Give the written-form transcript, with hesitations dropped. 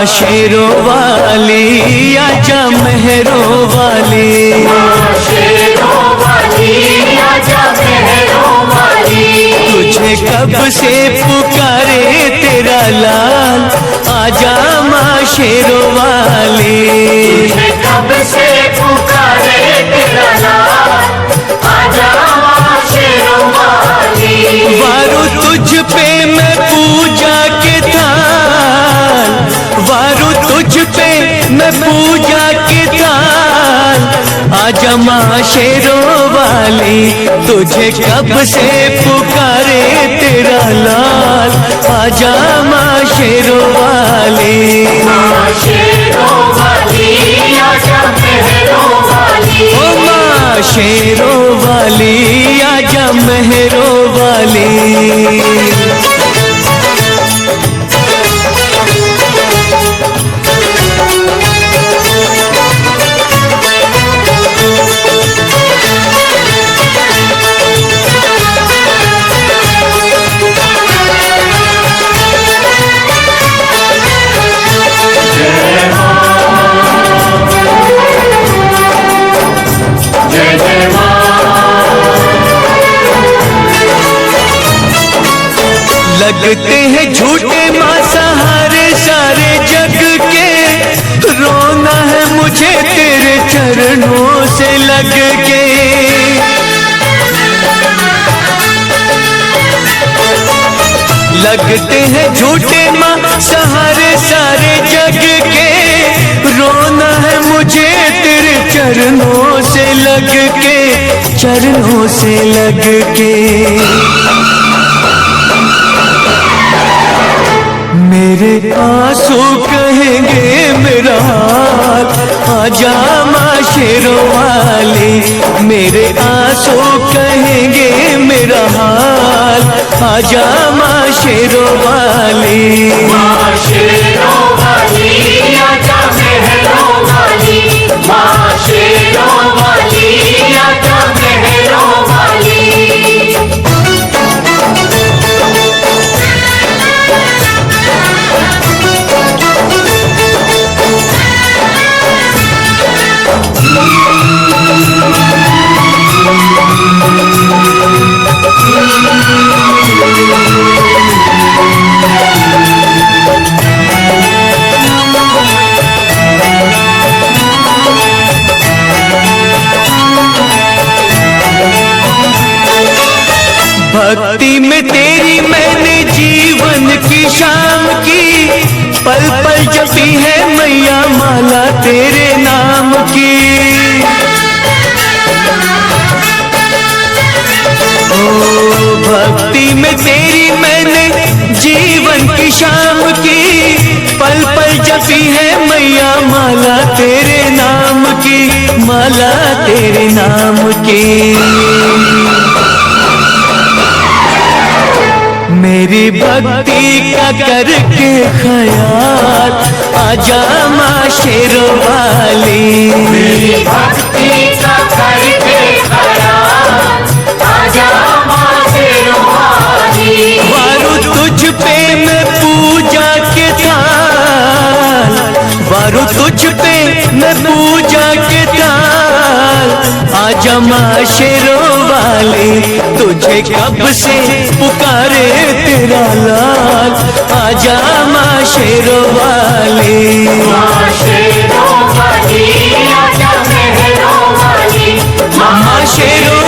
शेरों वाली आजा मेहरों वाली, शेरों वाली आजा मेहरों वाली। तुझे कब से पुकारे तेरा लाल, आजा माँ शेरों वाली। तुझे कब से पुकारे तेरा लाल, आजा माँ शेरों वाली। वारू तुझ पे मैं पूजा के थाल, वारू तुझ पे मैं पूजा के थाल, आजा माँ शेरों वाली। तुझे कब से पुकारे तेरा लाल, आजा माँ शेरों वाली। शेरों वाली आजा मेहरों वाली। ओ माँ शेरों वाली आजा मेहरों वाली। लगते हैं झूठे माँ सहारे सारे जग के, रोना है मुझे तेरे चरणों से लग के। लगते हैं झूठे माँ सहारे सारे जग के, रोना है मुझे तेरे चरणों से लग के, चरणों से लग के। मेरे आंसू कहेंगे मेरा हाल, आजा माँ शेरों वाली। मेरे आंसू कहेंगे मेरा हाल, आजा माँ शेरों वाली। माँ शेरों वाली आजा मेहरों वाली। माँ शेरों वाली आजा मेहरों वाली। भक्ति में तेरी मैंने जीवन की शाम की, पल पल जपी है मैया माला तेरे नाम की। ओ भक्ति में तेरी मैंने जीवन की शाम की, पल पल जपी है मैया माला तेरे नाम की, माला तेरे नाम की। मेरी भक्ति का करके ख्याल, आजा माँ शेरों वाली। मेरी भक्ति का करके ख्याल, आजा माँ शेरों वाली। वारू तुझ पे मैं पूजा के थाल, वारू तुझ पे मैं पूजा के थाल, आजा माँ शेरों वाली। तुझे कब से पुकारे तेरा लाल, आजा माँ शेरों वाली। माँ शेरों वाली आजा मेहरों वाली। माँ शेरों